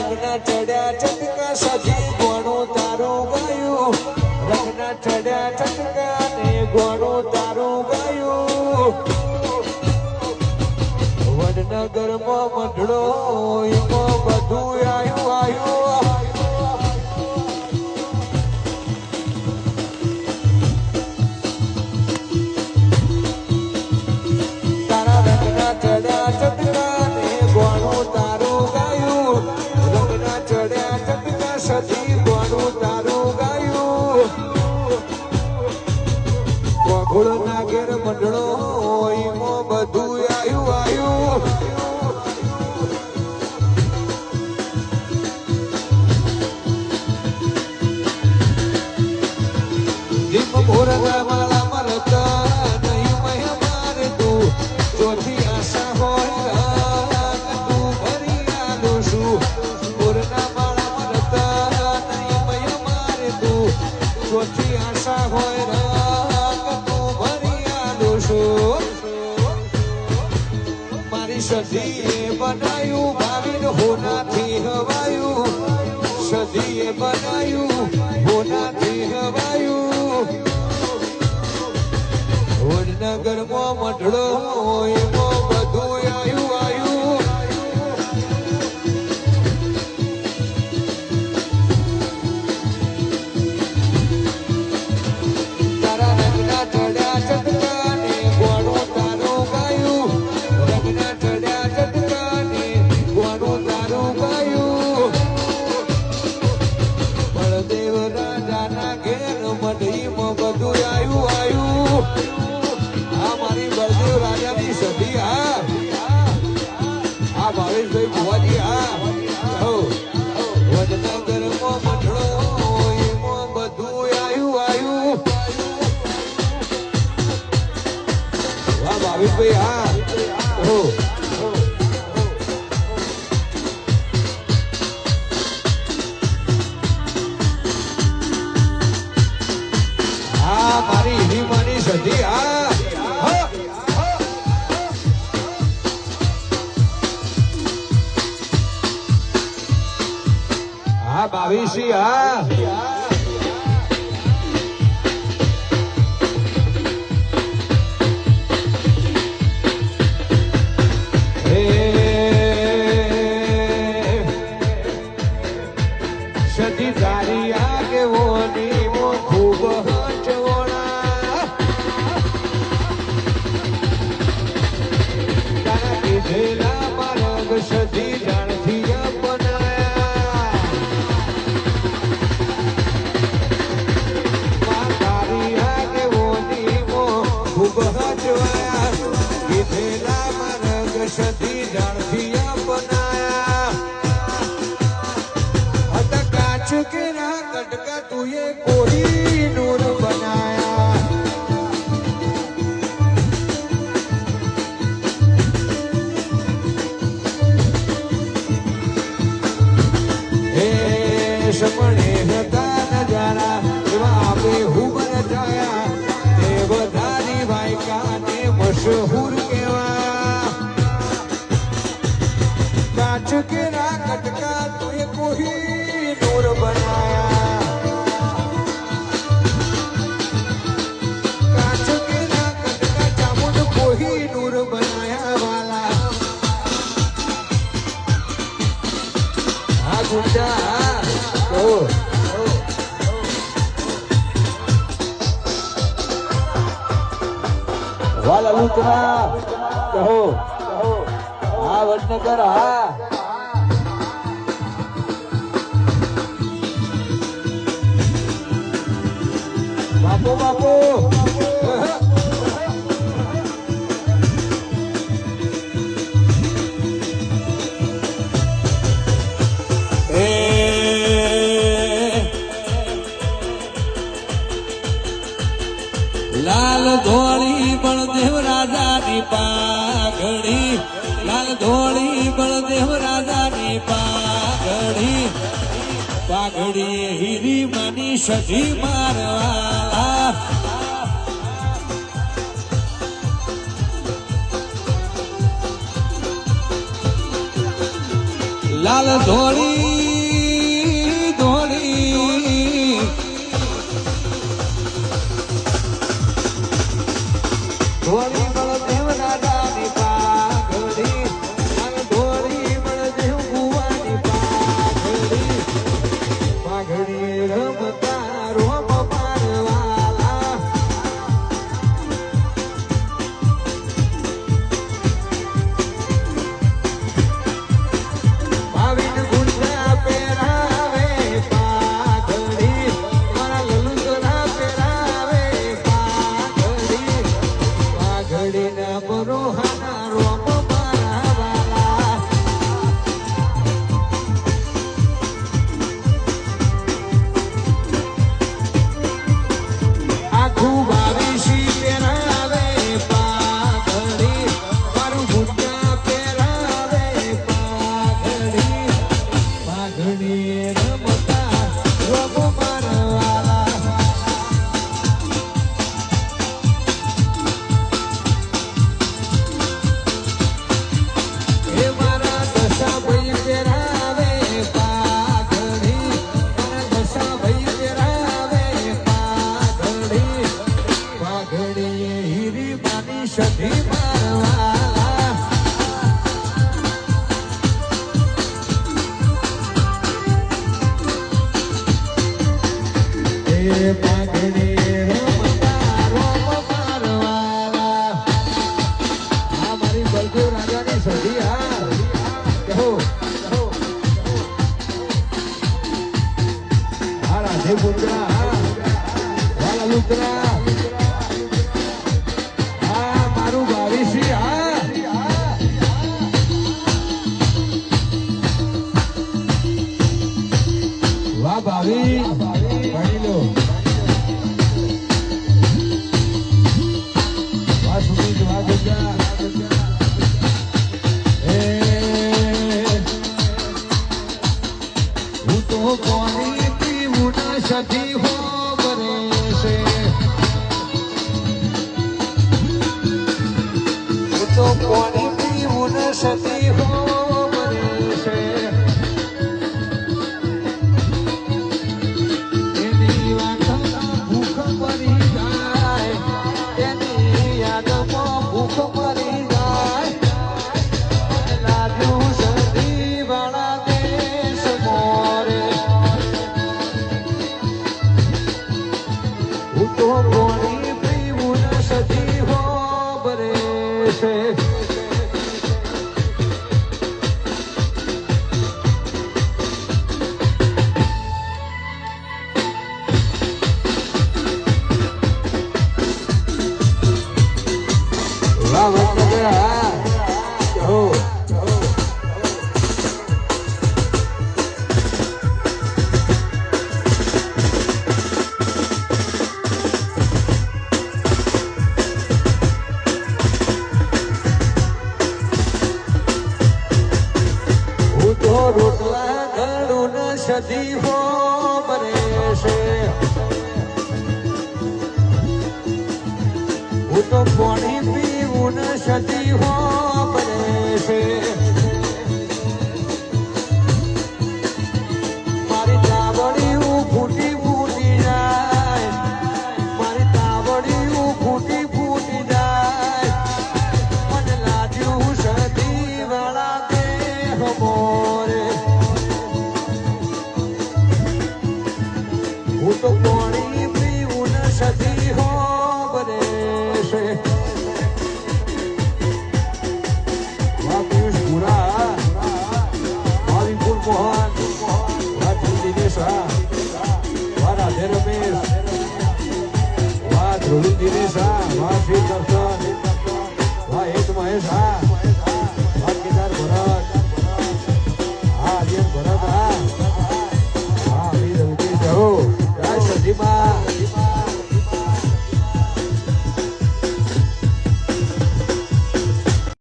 રંગના ચડ્યા ચટકા સજી ગોણું તારું ગાયું રંગના ચડ્યા ચટકા ને ગોણું તારું ગાયું વડનગરમાં મંડળો એમાં બધું આયું આયું તારા રંગના ચડ્યા ચટકા ને ગોણું તારું ગાયું રંગના ચડ્યા ચટકા સજી ગોણું તારું ગાયું કોગુળ ના ઘેર મંડળો એમાં બધું આયું આયું દીપ મોરના માલા મરતા નહીં મય મારે તું ચોથી આશા હોય તું ભરી આલું છું મોરના માળા મરતા નહીં મય મારે તું ચોથી આશા હોય તું ભરી આલું છું મારી સદીએ બનાયું ભાવિન હોનાથી હવાયું સદીએ બનાયું હોનાથી હવાયું વડનગરમાં મંડળો એમાં બધું આયું આયું તારા રંગના ચડ્યા ચટકા ને ગોણું તારું ગાયું રંગના ચડ્યા ચટકા ને ગોણું તારું ગાયું બળદેવ રાજાના ઘેર મઢીમાં બધું આયું આયું આ મારી બળદેવ રાજાની સદી આ ભાવેશભાઈ ભુવાજી હો વડનગરમાં મંડળો એમાં બધું આયું આયું વાહ ભાવેશભાઈ હો મારી હિમાની સદી આ બાવીસી સદી તારી આગેવાની મો ખૂબ હચવણા તારા કીધેલા માર્ગ સદી જાણથી સદી જાણથી અપનાયા હતા કાચ કે ના કટકા તુએ કોઈ નૂર બનાયા હે સમણે હતા નજારા એવા આપે હું જાયા તે વધારી વાયકાને મશહૂર के ना कटका तुझे कोई नूर बनाया कांच के ना कटका चामुंड कोई नूर बनाया वाला हाँ गुंडा वाला लूटना कहो हाँ वडनगर हाँ बापू बापू लाल धोली बलदेव राजा नी पाघड़ी लाल धोली बलदेव राजा नी पाघड़ी पाघड़ी हीरी मनी सधी मारवाला लाल धोली રાજાની સધી હા કહો હા રાધે પુત્રા હા વાલા લુતરા હા મારું ભાવિસી હા વાહ ભાવી ભણી લો વાહ સુમિત વાહ ગુંજા હું તો કોની પીવું ન સખી હો બરે છે હું તો કોની પીવું ન સખી હો બરે છે એની વાતમાં ભૂખ મરી જાય એની યાદમાં ભૂખ મરી જાય લાગ્યું સદી વાળા દેશ મોરે હું તો કોણી પીવું ન સજી હો બરે છે વાહ વખત હા કહો હું તો રોટલા ઘડું ન સધી હો બરે છે હું તો પાણી પીવું ન સધી હો બરે